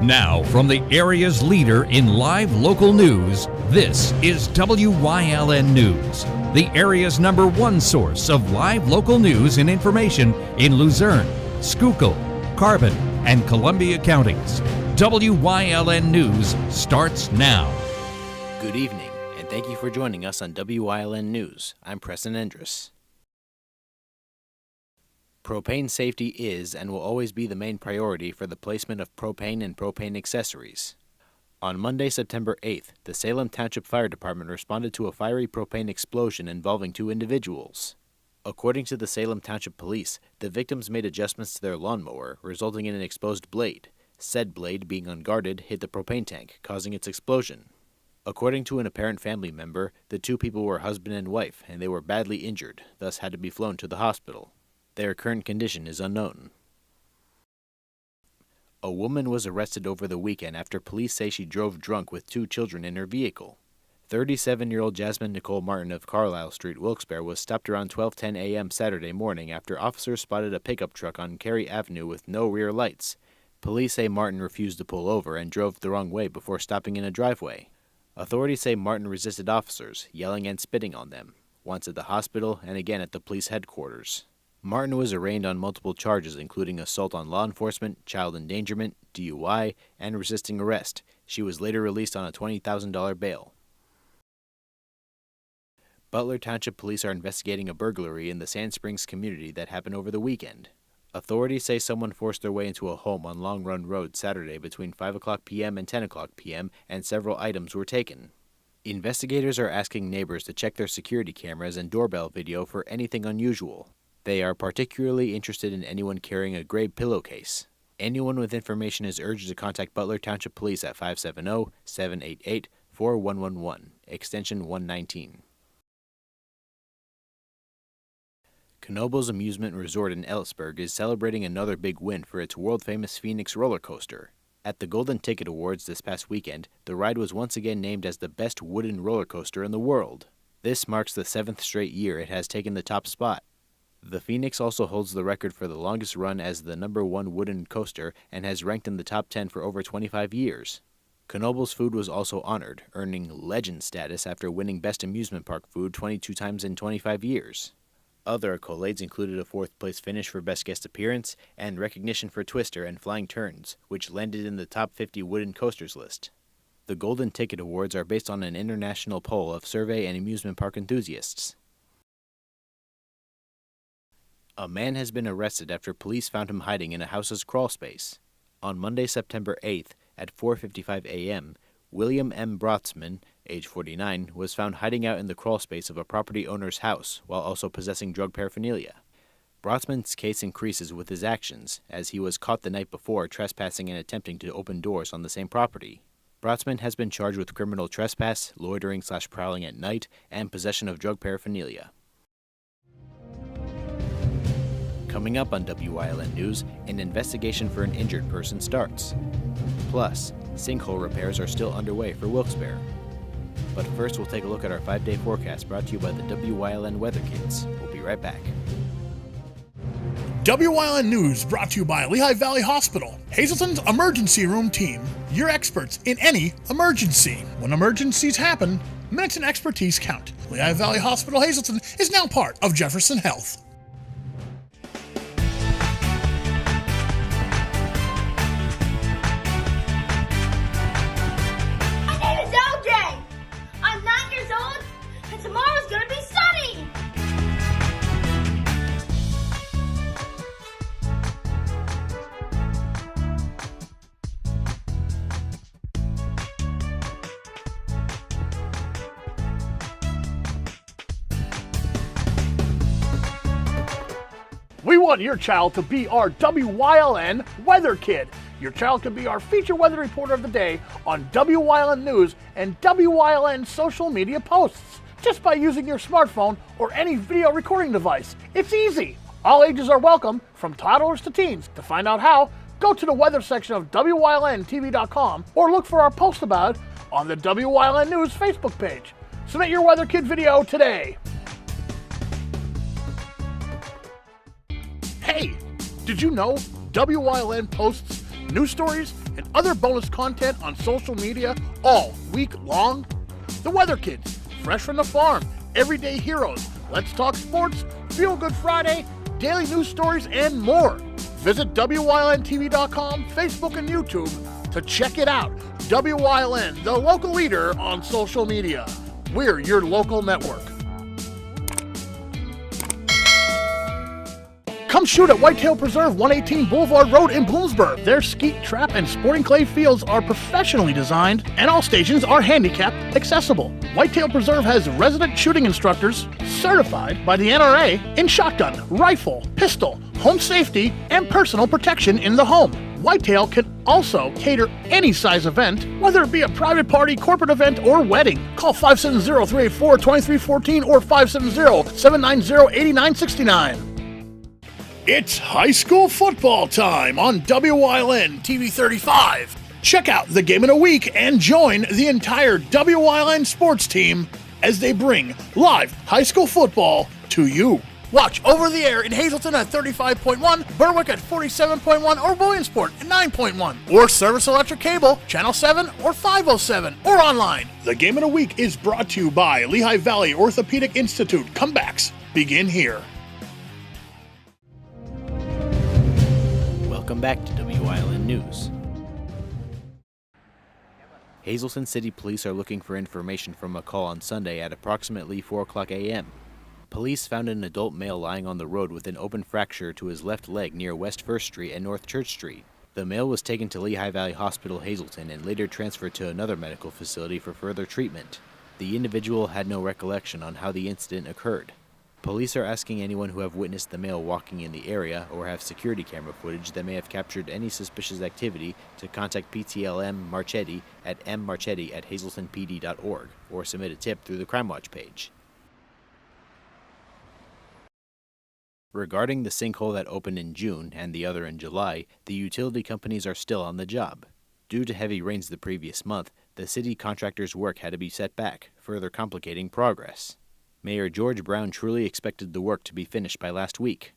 Now, from the area's leader in live local news, this is WYLN News, the area's #1 source of live local news and information in Luzerne, Schuylkill, Carbon, and Columbia counties. WYLN News starts now. Good evening, and thank you for joining us on WYLN News. I'm Preston Endress. Propane safety is and will always be the main priority for the placement of propane and propane accessories. On Monday, September 8th, the Salem Township Fire Department responded to a fiery propane explosion involving 2 individuals. According to the Salem Township Police, the victims made adjustments to their lawnmower, resulting in an exposed blade. Said blade, being unguarded, hit the propane tank, causing its explosion. According to an apparent family member, the 2 people were husband and wife, and they were badly injured, thus had to be flown to the hospital. Their current condition is unknown. A woman was arrested over the weekend after police say she drove drunk with 2 children in her vehicle. 37-year-old Jasmine Nicole Martin of Carlisle Street, Wilkes-Barre, was stopped around 12:10 a.m. Saturday morning after officers spotted a pickup truck on Cary Avenue with no rear lights. Police say Martin refused to pull over and drove the wrong way before stopping in a driveway. Authorities say Martin resisted officers, yelling and spitting on them, once at the hospital and again at the police headquarters. Martin was arraigned on multiple charges, including assault on law enforcement, child endangerment, DUI, and resisting arrest. She was later released on a $20,000 bail. Butler Township Police are investigating a burglary in the Sand Springs community that happened over the weekend. Authorities say someone forced their way into a home on Long Run Road Saturday between 5 o'clock p.m. and 10 o'clock p.m., and several items were taken. Investigators are asking neighbors to check their security cameras and doorbell video for anything unusual. They are particularly interested in anyone carrying a gray pillowcase. Anyone with information is urged to contact Butler Township Police at 570-788-4111, extension 119. Knoebels Amusement Resort in Ellisburg is celebrating another big win for its world-famous Phoenix roller coaster. At the Golden Ticket Awards this past weekend, the ride was once again named as the best wooden roller coaster in the world. This marks the 7th straight year it has taken the top spot. The Phoenix also holds the record for the longest run as the #1 wooden coaster and has ranked in the top 10 for over 25 years. Knoebels food was also honored, earning legend status after winning Best Amusement Park Food 22 times in 25 years. Other accolades included a 4th-place finish for Best Guest Appearance and recognition for Twister and Flying Turns, which landed in the top 50 wooden coasters list. The Golden Ticket Awards are based on an international poll of survey and amusement park enthusiasts. A man has been arrested after police found him hiding in a house's crawl space. On Monday, September 8th, at 4:55 a.m., William M. Brotzman, age 49, was found hiding out in the crawl space of a property owner's house while also possessing drug paraphernalia. Brotzman's case increases with his actions, as he was caught the night before trespassing and attempting to open doors on the same property. Brotzman has been charged with criminal trespass, loitering/prowling at night, and possession of drug paraphernalia. Coming up on WYLN News, an investigation for an injured person starts. Plus, sinkhole repairs are still underway for Wilkes-Barre. But first, we'll take a look at our 5-day forecast brought to you by the WYLN Weather Kids. We'll be right back. WYLN News brought to you by Lehigh Valley Hospital, Hazleton's emergency room team. Your experts in any emergency. When emergencies happen, minutes and expertise count. Lehigh Valley Hospital Hazleton is now part of Jefferson Health. Tomorrow's gonna be sunny! We want your child to be our WYLN Weather Kid. Your child can be our feature weather reporter of the day on WYLN News and WYLN social media posts, just by using your smartphone or any video recording device. It's easy. All ages are welcome, from toddlers to teens. To find out how, go to the weather section of WYLNTV.com or look for our post about it on the WYLN News Facebook page. Submit your Weather Kid video today. Hey, did you know WYLN posts news stories and other bonus content on social media all week long. The Weather Kids, fresh from the farm, everyday heroes, Let's Talk Sports, Feel Good Friday, daily news stories, and more. Visit WYLNTV.com, Facebook, and YouTube to check it out. WYLN, the local leader on social media. We're your local network. Come shoot at Whitetail Preserve, 118 Boulevard Road in Bloomsburg. Their skeet, trap, and sporting clay fields are professionally designed, and all stations are handicapped accessible. Whitetail Preserve has resident shooting instructors certified by the NRA in shotgun, rifle, pistol, home safety, and personal protection in the home. Whitetail can also cater any size event, whether it be a private party, corporate event, or wedding. Call 570-384-2314 or 570-790-8969. It's high school football time on WYLN TV 35. Check out the game in a week and join the entire WYLN sports team as they bring live high school football to you. Watch over the air in Hazleton at 35.1, Berwick at 47.1, or Williamsport at 9.1. Or Service Electric Cable, Channel 7 or 507, or online. The game in a week is brought to you by Lehigh Valley Orthopedic Institute. Comebacks begin here. Welcome back to WYLN News. Hazleton City Police are looking for information from a call on Sunday at approximately 4 o'clock a.m. Police found an adult male lying on the road with an open fracture to his left leg near West 1st Street and North Church Street. The male was taken to Lehigh Valley Hospital Hazleton and later transferred to another medical facility for further treatment. The individual had no recollection on how the incident occurred. Police are asking anyone who have witnessed the male walking in the area or have security camera footage that may have captured any suspicious activity to contact PTLM Marchetti at mmarchetti@hazletonpd.org or submit a tip through the Crime Watch page. Regarding the sinkhole that opened in June and the other in July, the utility companies are still on the job. Due to heavy rains the previous month, the city contractor's work had to be set back, further complicating progress. Mayor George Brown truly expected the work to be finished by last week.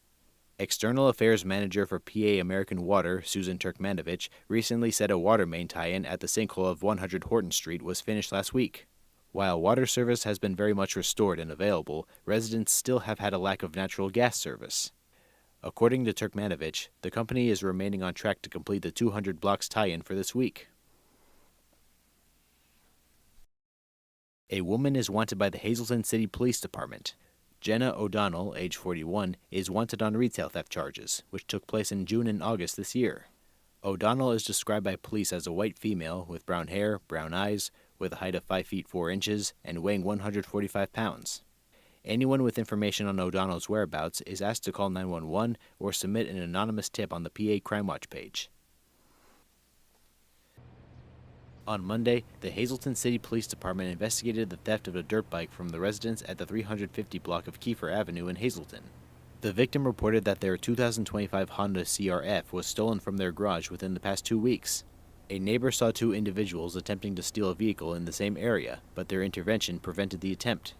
External Affairs Manager for PA American Water, Susan Turkmanovich, recently said a water main tie-in at the sinkhole of 100 Horton Street was finished last week. While water service has been very much restored and available, residents still have had a lack of natural gas service. According to Turkmanovich, the company is remaining on track to complete the 200 blocks tie-in for this week. A woman is wanted by the Hazleton City Police Department. Jenna O'Donnell, age 41, is wanted on retail theft charges, which took place in June and August this year. O'Donnell is described by police as a white female with brown hair, brown eyes, with a height of 5 feet 4 inches, and weighing 145 pounds. Anyone with information on O'Donnell's whereabouts is asked to call 911 or submit an anonymous tip on the PA Crime Watch page. On Monday, the Hazleton City Police Department investigated the theft of a dirt bike from the residents at the 350 block of Kiefer Avenue in Hazleton. The victim reported that their 2025 Honda CRF was stolen from their garage within the past 2 weeks. A neighbor saw two individuals attempting to steal a vehicle in the same area, but their intervention prevented the attempt.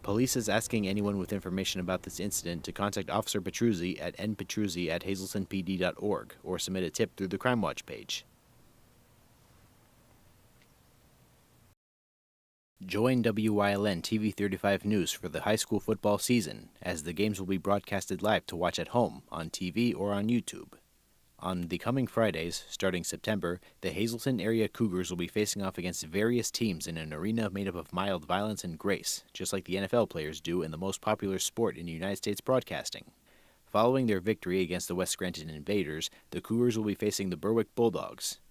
Police is asking anyone with information about this incident to contact Officer Petruzzi at npetruzzi@hazletonpd.org or submit a tip through the Crime Watch page. Join WYLN TV 35 News for the high school football season, as the games will be broadcasted live to watch at home, on TV, or on YouTube. On the coming Fridays, starting September, the Hazleton area Cougars will be facing off against various teams in an arena made up of mild violence and grace, just like the NFL players do in the most popular sport in United States broadcasting. Following their victory against the West Scranton Invaders, the Cougars will be facing the Berwick Bulldogs.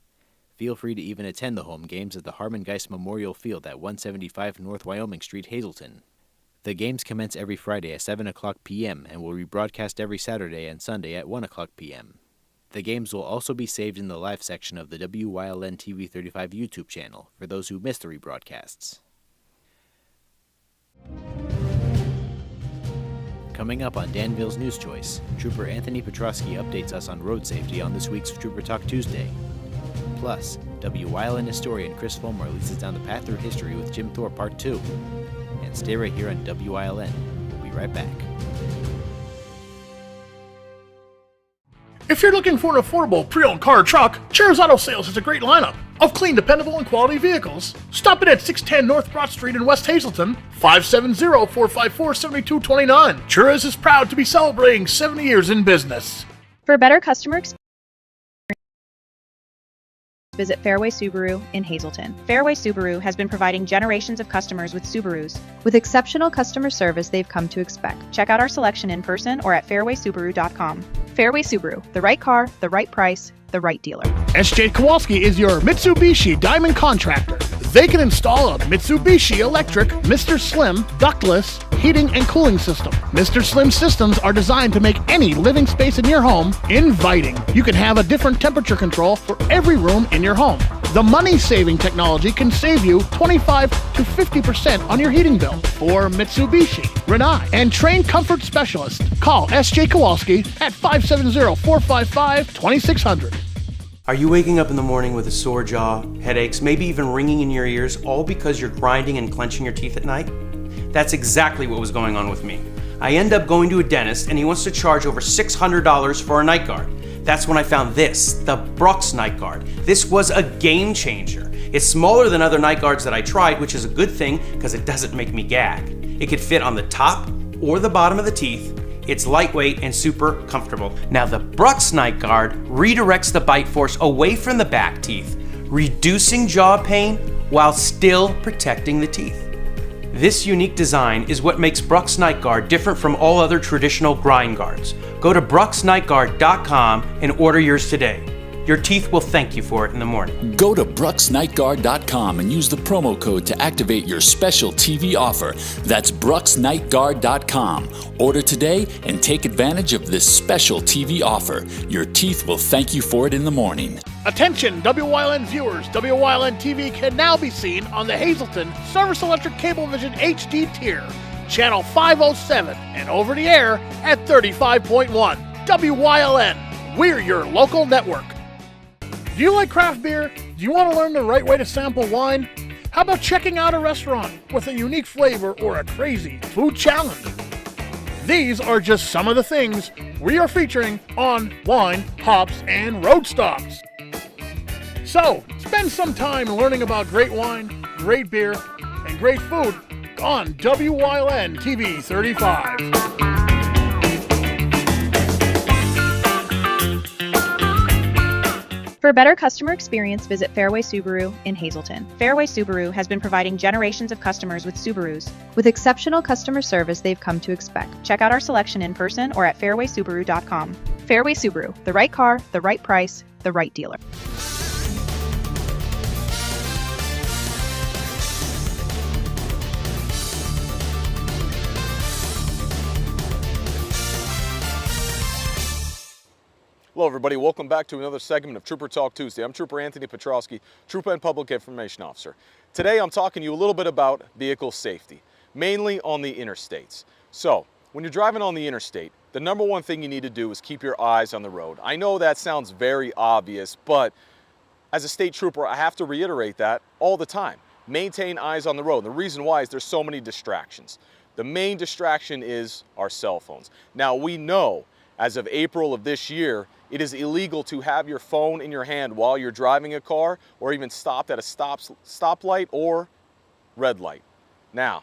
Feel free to even attend the home games at the Harmon Geist Memorial Field at 175 North Wyoming Street, Hazleton. The games commence every Friday at 7 o'clock p.m. and will be broadcast every Saturday and Sunday at 1 o'clock p.m. The games will also be saved in the live section of the WYLN TV 35 YouTube channel for those who missed the rebroadcasts. Coming up on Danville's News Choice, Trooper Anthony Petrosky updates us on road safety on this week's Trooper Talk Tuesday. Plus, WYLN historian Chris Fulmer leads us down the path through history with Jim Thorpe Part 2. And stay right here on WYLN. We'll be right back. If you're looking for an affordable pre-owned car or truck, Cheers Auto Sales has a great lineup of clean, dependable, and quality vehicles. Stop in at 610 North Broad Street in West Hazelton, 570-454-7229. Cheers is proud to be celebrating 70 years in business. For better customer experience, visit Fairway Subaru in Hazleton. Fairway Subaru has been providing generations of customers with Subarus. With exceptional customer service they've come to expect. Check out our selection in person or at fairwaysubaru.com. Fairway Subaru, the right car, the right price, the right dealer. SJ Kowalski is your Mitsubishi Diamond contractor. They can install a Mitsubishi electric Mr. Slim ductless heating and cooling system. Mr. Slim systems are designed to make any living space in your home inviting. You can have a different temperature control for every room in your home. The money-saving technology can save you 25 to 50% on your heating bill. For Mitsubishi, Rinnai, and trained comfort specialist, call SJ Kowalski at 570-455-2600. Are you waking up in the morning with a sore jaw, headaches, maybe even ringing in your ears, all because you're grinding and clenching your teeth at night? That's exactly what was going on with me. I end up going to a dentist and he wants to charge over $600 for a night guard. That's when I found this, the Brux night guard. This was a game changer. It's smaller than other night guards that I tried, which is a good thing because it doesn't make me gag. It could fit on the top or the bottom of the teeth. It's lightweight and super comfortable. Now the Brux night guard redirects the bite force away from the back teeth, reducing jaw pain while still protecting the teeth. This unique design is what makes Brux Night Guard different from all other traditional grind guards. Go to bruxnightguard.com and order yours today. Your teeth will thank you for it in the morning. Go to bruxnightguard.com and use the promo code to activate your special TV offer. That's bruxnightguard.com. Order today and take advantage of this special TV offer. Your teeth will thank you for it in the morning. Attention WYLN viewers, WYLN TV can now be seen on the Hazleton Service Electric Cablevision HD tier, channel 507, and over the air at 35.1. WYLN, we're your local network. Do you like craft beer? Do you want to learn the right way to sample wine? How about checking out a restaurant with a unique flavor or a crazy food challenge? These are just some of the things we are featuring on Wine, Hops, and Road Stops. So, spend some time learning about great wine, great beer, and great food on WYLN TV 35. For a better customer experience, visit Fairway Subaru in Hazleton. Fairway Subaru has been providing generations of customers with Subarus. With exceptional customer service they've come to expect. Check out our selection in person or at fairwaysubaru.com. Fairway Subaru, the right car, the right price, the right dealer. Hello everybody, welcome back to another segment of Trooper Talk Tuesday. I'm Trooper Anthony Petrowski, Trooper and Public Information Officer. Today I'm talking to you a little bit about vehicle safety, mainly on the interstates. So, when you're driving on the interstate, the number one thing you need to do is keep your eyes on the road. I know that sounds very obvious, but as a state trooper, I have to reiterate that all the time. Maintain eyes on the road. The reason why is there's so many distractions. The main distraction is our cell phones. Now we know, as of April of this year, it is illegal to have your phone in your hand while you're driving a car or even stopped at a stoplight or red light. Now,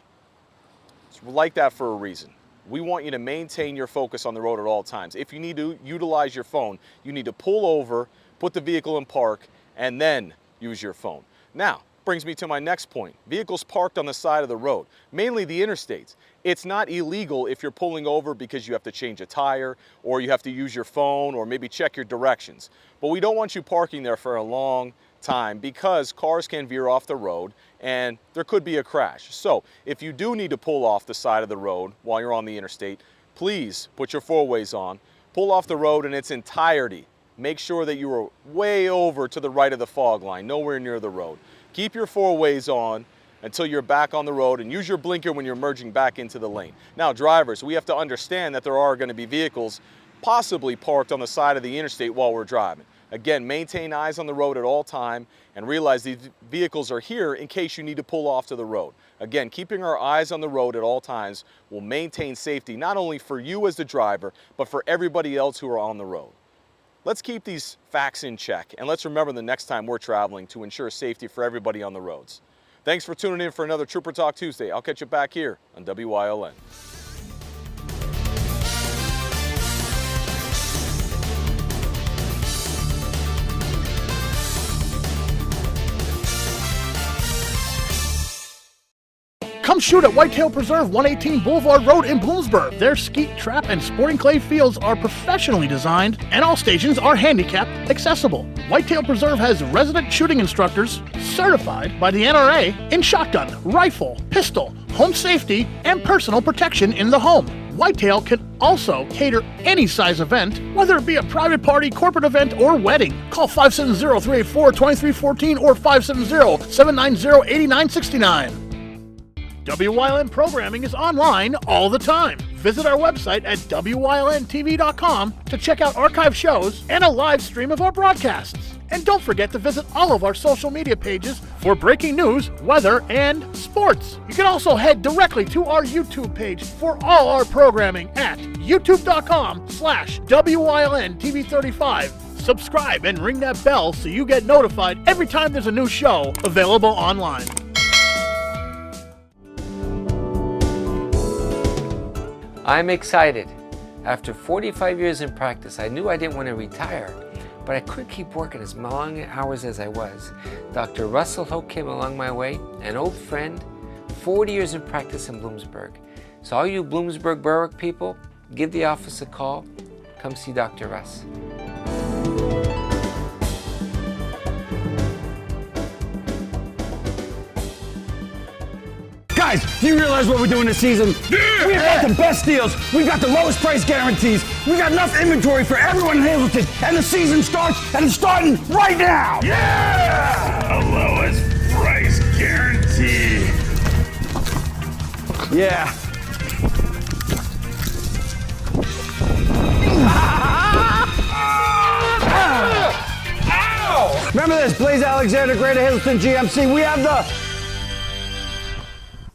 it's like that for a reason. We want you to maintain your focus on the road at all times. If you need to utilize your phone, you need to pull over, put the vehicle in park, and then use your phone. Now, brings me to my next point. Vehicles parked on the side of the road, mainly the interstates. It's not illegal if you're pulling over because you have to change a tire or you have to use your phone or maybe check your directions. But we don't want you parking there for a long time because cars can veer off the road and there could be a crash. So if you do need to pull off the side of the road while you're on the interstate, please put your four-ways on, pull off the road in its entirety. Make sure that you are way over to the right of the fog line, nowhere near the road. Keep your four-ways on until you're back on the road and use your blinker when you're merging back into the lane. Now drivers, we have to understand that there are going to be vehicles possibly parked on the side of the interstate while we're driving. Again, maintain eyes on the road at all time and realize these vehicles are here in case you need to pull off to the road. Again, keeping our eyes on the road at all times will maintain safety not only for you as the driver, but for everybody else who are on the road. Let's keep these facts in check, and let's remember the next time we're traveling to ensure safety for everybody on the roads. Thanks for tuning in for another Trooper Talk Tuesday. I'll catch you back here on WYLN. Come shoot at Whitetail Preserve, 118 Boulevard Road in Bloomsburg. Their skeet, trap, and sporting clay fields are professionally designed, and all stations are handicapped accessible. Whitetail Preserve has resident shooting instructors certified by the NRA in shotgun, rifle, pistol, home safety, and personal protection in the home. Whitetail can also cater any size event, whether it be a private party, corporate event, or wedding. Call 570-384-2314 or 570-790-8969. WYLN programming is online all the time. Visit our website at WYLNTV.com to check out archive shows and a live stream of our broadcasts. And don't forget to visit all of our social media pages for breaking news, weather, and sports. You can also head directly to our YouTube page for all our programming at youtube.com/WYLNTV35. Subscribe and ring that bell so you get notified every time there's a new show available online. I'm excited. After 45 years in practice, I knew I didn't want to retire, but I couldn't keep working as long hours as I was. Dr. Russell Hoke came along my way, an old friend, 40 years in practice in Bloomsburg. So all you Bloomsburg Berwick people, give the office a call. Come see Dr. Russ. Guys, do you realize what we're doing this season? Yeah! We've got the best deals. We've got the lowest price guarantees. We got enough inventory for everyone in Hazleton. And the season starts, and it's starting right now. Yeah! The lowest price guarantee. Yeah. Ow! Remember this, Blaze Alexander, Greater Hazleton GMC. We have the...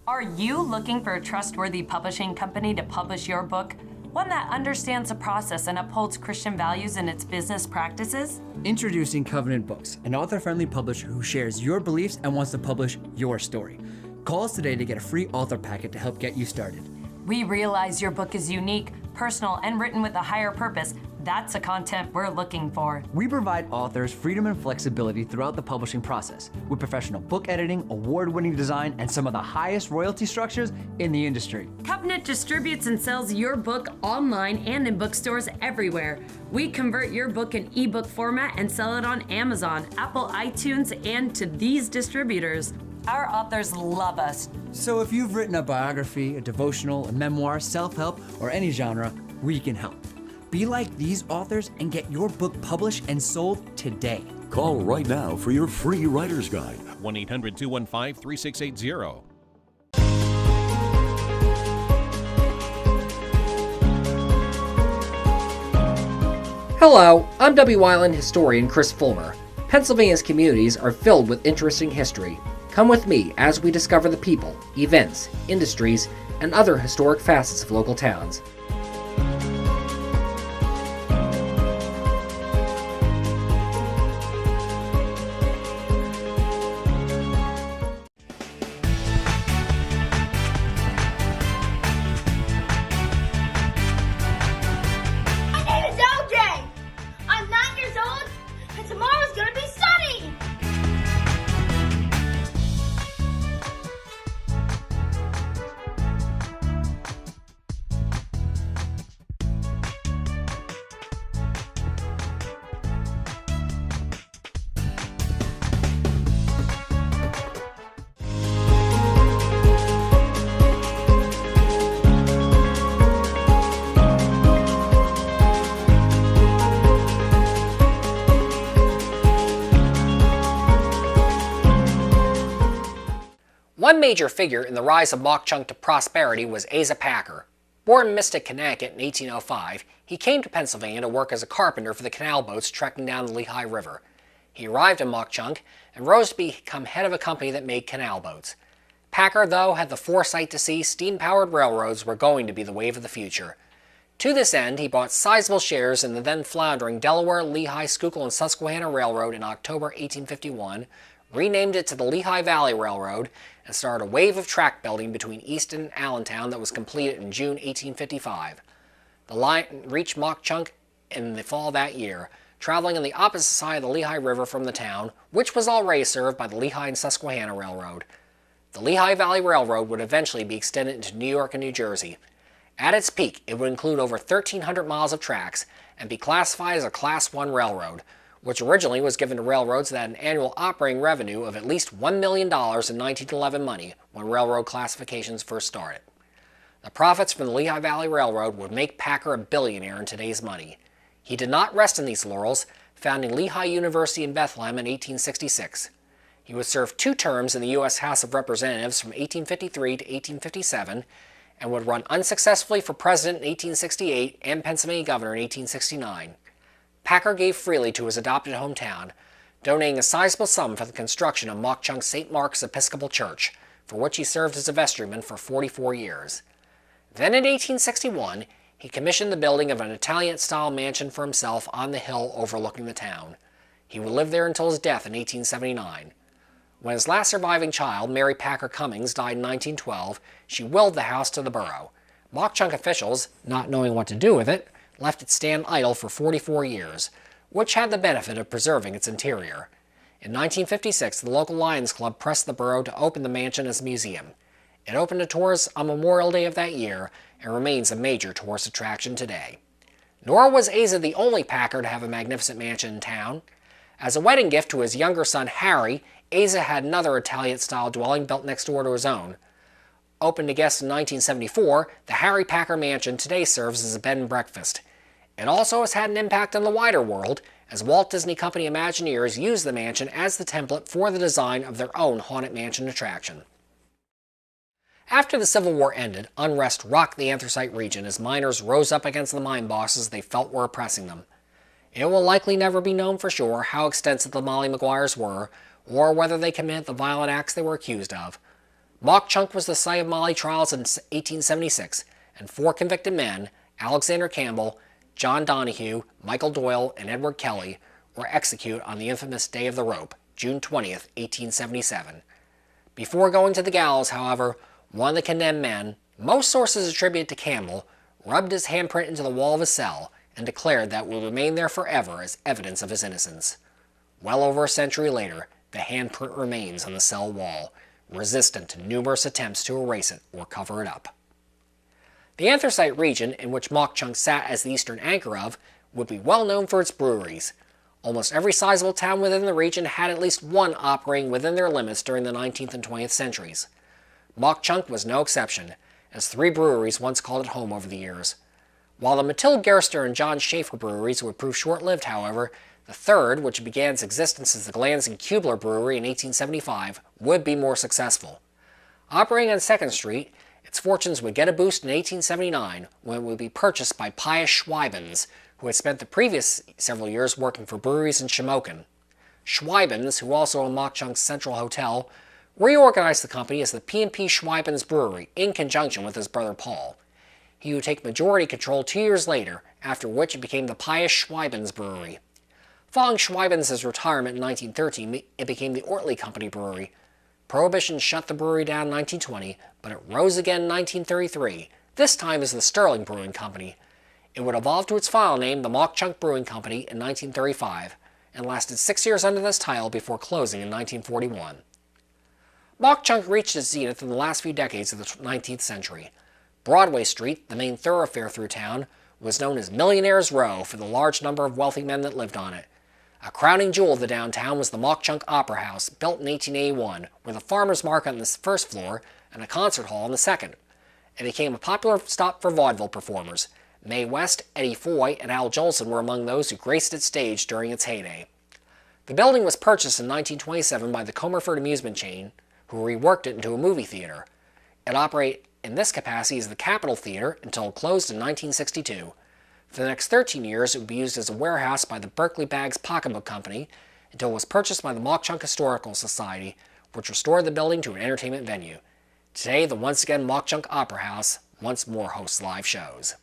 Are you looking for a trustworthy publishing company to publish your book? One that understands the process and upholds Christian values in its business practices? Introducing Covenant Books, an author-friendly publisher who shares your beliefs and wants to publish your story. Call us today to get a free author packet to help get you started. We realize your book is unique, personal, and written with a higher purpose. That's the content we're looking for. We provide authors freedom and flexibility throughout the publishing process with professional book editing, award-winning design, and some of the highest royalty structures in the industry. Covenant distributes and sells your book online and in bookstores everywhere. We convert your book in ebook format and sell it on Amazon, Apple iTunes, and to these distributors. Our authors love us. So if you've written a biography, a devotional, a memoir, self-help, or any genre, we can help. Be like these authors and get your book published and sold today. Call right now for your free writer's guide. 1-800-215-3680. Hello, I'm WYLN historian Chris Fulmer. Pennsylvania's communities are filled with interesting history. Come with me as we discover the people, events, industries, and other historic facets of local towns. One major figure in the rise of Mauch Chunk to prosperity was Asa Packer. Born in Mystic, Connecticut in 1805, he came to Pennsylvania to work as a carpenter for the canal boats trekking down the Lehigh River. He arrived in Mauch Chunk and rose to become head of a company that made canal boats. Packer, though, had the foresight to see steam-powered railroads were going to be the wave of the future. To this end, he bought sizable shares in the then floundering Delaware, Lehigh, Schuylkill, and Susquehanna Railroad in October 1851, renamed it to the Lehigh Valley Railroad, and started a wave of track building between Easton and Allentown that was completed in June 1855. The line reached Mauch Chunk in the fall that year, traveling on the opposite side of the Lehigh River from the town, which was already served by the Lehigh and Susquehanna Railroad. The Lehigh Valley Railroad would eventually be extended into New York and New Jersey. At its peak, it would include over 1,300 miles of tracks and be classified as a Class I railroad, which originally was given to railroads that had an annual operating revenue of at least $1 million in 1911 money when railroad classifications first started. The profits from the Lehigh Valley Railroad would make Packer a billionaire in today's money. He did not rest on these laurels, founding Lehigh University in Bethlehem in 1866. He would serve 2 terms in the U.S. House of Representatives from 1853 to 1857, and would run unsuccessfully for president in 1868 and Pennsylvania governor in 1869. Packer gave freely to his adopted hometown, donating a sizable sum for the construction of Mauch Chunk's St. Mark's Episcopal Church, for which he served as a vestryman for 44 years. Then in 1861, he commissioned the building of an Italian-style mansion for himself on the hill overlooking the town. He would live there until his death in 1879. When his last surviving child, Mary Packer Cummings, died in 1912, she willed the house to the borough. Mauch Chunk officials, not knowing what to do with it, left it stand idle for 44 years, which had the benefit of preserving its interior. In 1956, the local Lions Club pressed the borough to open the mansion as a museum. It opened to tourists on Memorial Day of that year and remains a major tourist attraction today. Nor was Asa the only Packer to have a magnificent mansion in town. As a wedding gift to his younger son Harry, Asa had another Italian-style dwelling built next door to his own. Opened to guests in 1974, the Harry Packer Mansion today serves as a bed and breakfast. It also has had an impact on the wider world, as Walt Disney Company Imagineers use the mansion as the template for the design of their own Haunted Mansion attraction. After the Civil War ended, unrest rocked the anthracite region as miners rose up against the mine bosses they felt were oppressing them. It will likely never be known for sure how extensive the Molly Maguires were, or whether they committed the violent acts they were accused of. Mauch Chunk was the site of Molly trials in 1876, and 4 convicted men, Alexander Campbell, John Donahue, Michael Doyle, and Edward Kelly, were executed on the infamous Day of the Rope, June 20th, 1877. Before going to the gallows, however, one of the condemned men, most sources attribute to Campbell, rubbed his handprint into the wall of his cell and declared that it would remain there forever as evidence of his innocence. Well over a century later, the handprint remains on the cell wall, resistant to numerous attempts to erase it or cover it up. The anthracite region, in which Mauch Chunk sat as the eastern anchor of, would be well known for its breweries. Almost every sizable town within the region had at least one operating within their limits during the 19th and 20th centuries. Mauch Chunk was no exception, as 3 breweries once called it home over the years. While the Matilde Gerster and John Schaefer breweries would prove short-lived, however, the third, which began its existence as the Glanz and Kubler Brewery in 1875, would be more successful. Operating on 2nd Street, its fortunes would get a boost in 1879 when it would be purchased by Pius Schweibens, who had spent the previous several years working for breweries in Shamokin. Schweibens, who also owned Mauch Chunk's Central Hotel, reorganized the company as the P&P Schweibens Brewery in conjunction with his brother Paul. He would take majority control 2 years later, after which it became the Pius Schweibens Brewery. Following Schweibens' retirement in 1913, it became the Ortley Company Brewery. Prohibition shut the brewery down in 1920, but it rose again in 1933, this time as the Sterling Brewing Company. It would evolve to its final name, the Mauch Chunk Brewing Company, in 1935, and lasted 6 years under this title before closing in 1941. Mauch Chunk reached its zenith in the last few decades of the 19th century. Broadway Street, the main thoroughfare through town, was known as Millionaire's Row for the large number of wealthy men that lived on it. A crowning jewel of the downtown was the Mauch Chunk Opera House, built in 1881, with a farmer's market on the first floor and a concert hall on the second. It became a popular stop for vaudeville performers. Mae West, Eddie Foy, and Al Jolson were among those who graced its stage during its heyday. The building was purchased in 1927 by the Comerford amusement chain, who reworked it into a movie theater. It operated in this capacity as the Capitol Theater until it closed in 1962. For the next 13 years, it would be used as a warehouse by the Berkeley Bags Pocketbook Company until it was purchased by the Mauch Chunk Historical Society, which restored the building to an entertainment venue. Today, the once again Mauch Chunk Opera House once more hosts live shows.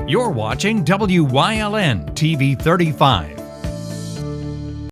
You're watching WYLN TV 35.